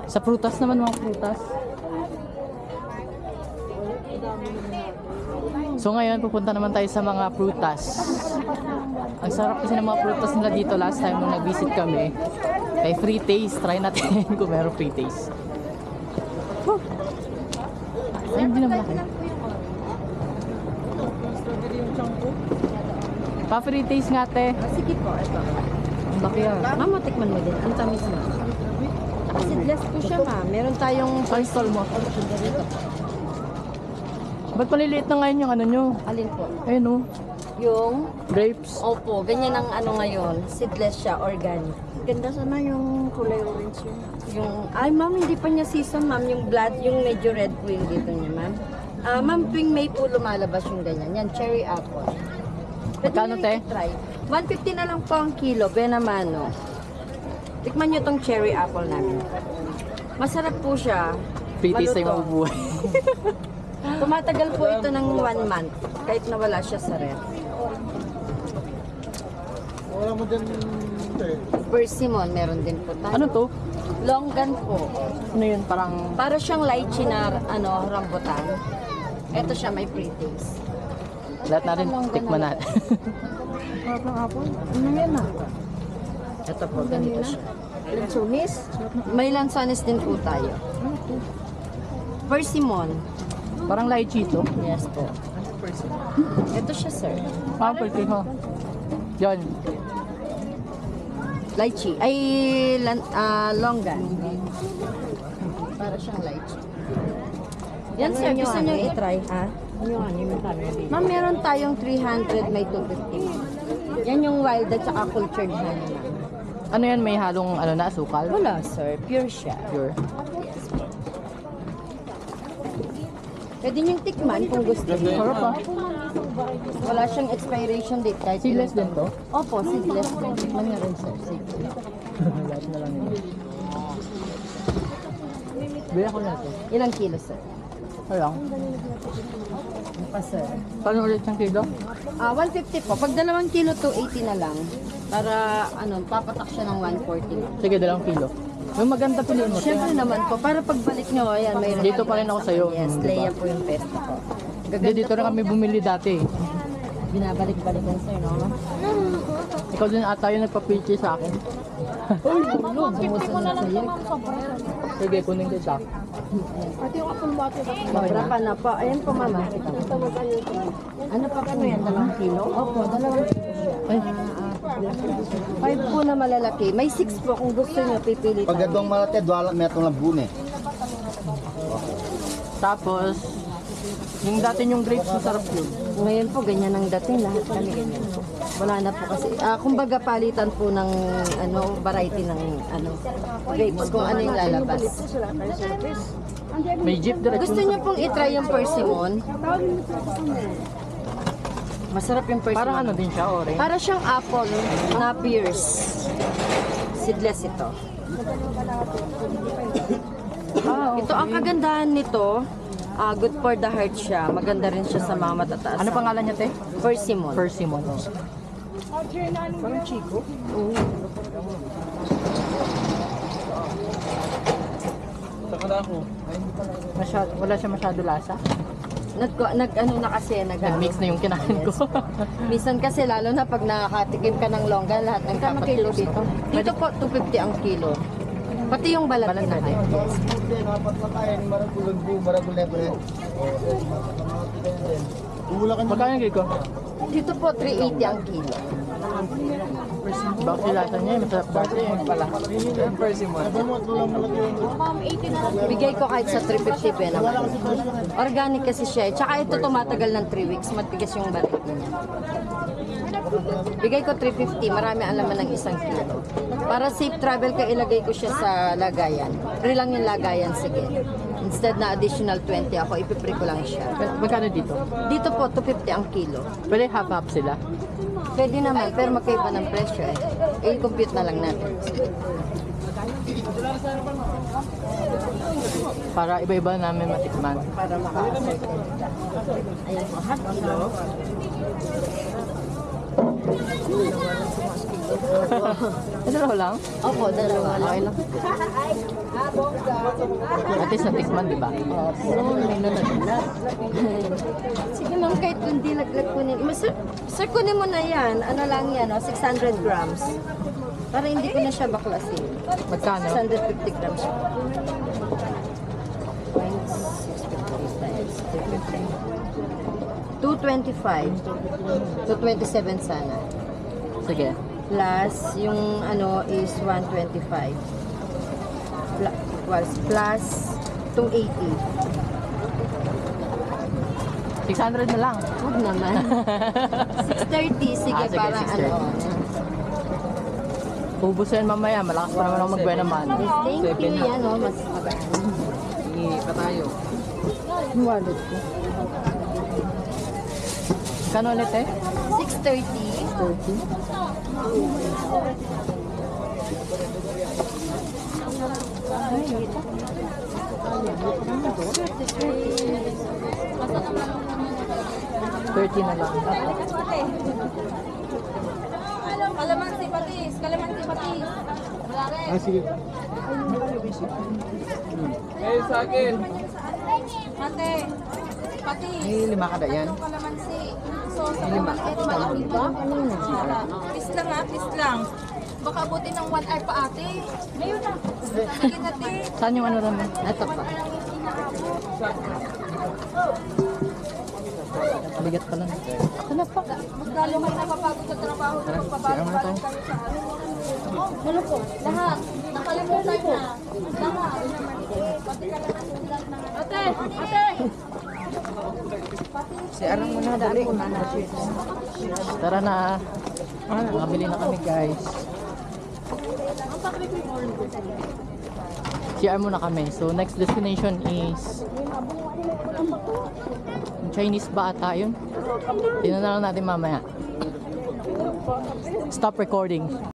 Sa prutas naman, mga prutas. So ngayon, pupunta naman tayo sa mga prutas. Ang sarap kasi ng mga prutas nila dito last time nung nag-visit kami. Kay free taste, try natin kung meron free taste. Woo! Ay, hindi naman ako. Pa-free taste nga, te. Sige po, ito. Ang laki yan. Mama, tikman mo din. Ang tamis na. Acidless po siya, ma'am. Meron tayong... Ang stall mo. Ba't paliliit na ngayon yung ano nyo? Alin po? Ayun o, Yung... grapes. Opo, ganyan ang ano ngayon. Seedless siya, organic. Ganda sana yung kulay orange yun. Ay, ma'am, hindi pa niya season, ma'am. Yung blood, yung medyo red po yung dito niya, ma'am. Ma'am, tuwing May po lumalabas yung ganyan. Yan, cherry apple. Magkano, te? Try. 150 na lang po ang kilo, Benamano. Tikman nyo tong cherry apple namin. Masarap po siya. Free taste tayo Maluto. mabubuhay. Tumatagal po ito ng 1 month, kahit nawala siya sa ref. Wala mo din, Persimmon, meron din po tayo. Ano to? Longgan po. Ano yun? Parang... Para siyang lychee na rambutan. Ito siya, may free taste. Lahat na rin, tikman natin. Harap ng apple? Ano yan ah? Ito po, ganito siya. Lansones? May lansones din po tayo. Persimmon. Parang lychee to. Yes po. Ito siya, sir. Ah, pwede ho. Yan. Lychee. Ay, longgan. Para siyang lychee. Yan, sir. Gusto niyo i-try, ha? Ma'am, meron tayong 300, may 250. Yan yung wild at saka cultured honey. Ano yan? May halong ano na, asukal? Wala, sir. Pure siya. Pure. Pwede niyong tikman kung gusto niyo. Sarap ah. Wala siyang expiration date. Kahit Seedless din to? Opo, seedless. Tikman niyo rin, sir. Sige. Lahat na lang yun. Bili ako na ito. Ilang kilo, sir? Alang. Ano pa, sir? Paano ulit yung kilo? 150 po. Pag 2 kilo, 280 na lang. Para, papatak siya ng 140. Sige, 2 kilo. Yung maganda piliin mo. Siyempre naman po, para pagbalik nyo, ayan, mayroon. Dito pa rin ako sa'yo. Yes, Diba? Leia po yung pesto ko. Hindi, dito rin kami bumili dati. Binabalik-balikan, sir, no? Ikaw din ata yung nagpa-pitchy sa akin. Uy, bulog. Bumusan na sa'yo. Sige, kunin kita. Sobra pa na po. Ayan po, mama. Ano pa po yan? 2 kilo? Opo, 2 kilo siya. Ay, 5 po na malalaki. May 6 po kung gusto nyo, pipili pag tayo. gadong malate, dwala metong labune. tapos, yung dati yung grapes, masarap yun. Ngayon po, ganyan ang dating. Lahat kami ganyan po. Wala na po kasi. Kumbaga palitan po ng variety ng grapes kung ano yung lalabas. May jeep direct. Gusto niyo pong itry yung persimmon? Masarap yung persimmon. Parang ano din siya, orange. Para siyang apple na pierce. Seedless ito. Ito ang kagandahan nito. Good for the heart siya. Maganda rin siya sa mga matataas. Ano pangalan niya, te? Persimmon. Persimmon. Parang chico. Saka na ako. Wala siya masyado lasa. Nag-mix na yung kinain ko. Minsan kasi lalo na pag nakakatikim ka ng longgan, lahat ng kilo dito. Dito po 250 ang kilo. Pati yung balat Balat na natin. Dapat na tayo, maragulan po, maragulebre. Ula ka Magkano yung ko? Dito po 380 ang kilo. Bakit lasa niya, masarap dati yung pala. Yung persimmon. Bigay ko kahit sa 350 pa naman. Organic kasi siya. Tsaka ito tumatagal ng 3 weeks. Matigas yung balat niya. Bigay ko 350. Marami ang laman ng 1 kilo. Para safe travel ka, ilagay ko siya sa lagayan. Free lang yung lagayan, sige. Instead na additional 20 ako, ipipre ko lang siya. Magkano dito? Dito po, 250 ang kilo. Pwede half-half sila. Pwede naman, pero magkaiba ng presyo eh. I-compute na lang natin. Para iba-iba namin matikman. Para maka-afford. Ayan po, half kilo. Dalawa lang? Opo, dalawa. Okay lang. At least natikman, di ba? Oo, may nalaglag. Sige ma'am, kahit hindi laglag kunin. Sir, kunin mo na yan. Ano lang yan, 600 grams. Para hindi ko na siya baklasin. Magkano? 650 grams siya. 225. 227 sana. Sige. Plus, yung ano is 125. Plus 280. 600 na lang. Huwag naman. 630, sige, Sige, para 630. ano. Ubus yan mamaya. Malakas pa naman ako magbuhay naman. Thank you, yan mas magaan. Sige pa tayo. Wallet ko. Kano ulit eh? 630. $30 na lang. Kalamansi patis, kalamansi patis. Sige. Ngayon sa akin. Mate, patis. May 5 kada yan. Kalamansi. So, sa market, malamig ba? Tis lang ha, tis lang. Baka abutin ng 1 hour pa ate. Ngayon na. Sige na te. Saan yung ano naman? Ito pa. Bigat pa lang. Ako na pa. Mas lalo kayo napapagod sa trabaho. Napapagod na tayo. kayo sa ano. Ano po? Lahat. Nakalimutan na. Lahat. Ate! Ate! Si Arang muna dali. Tara na. Nakabili na kami guys. CR muna kami. So next destination is Chinese ba ata yun? Tingnan na lang natin mamaya. Stop recording.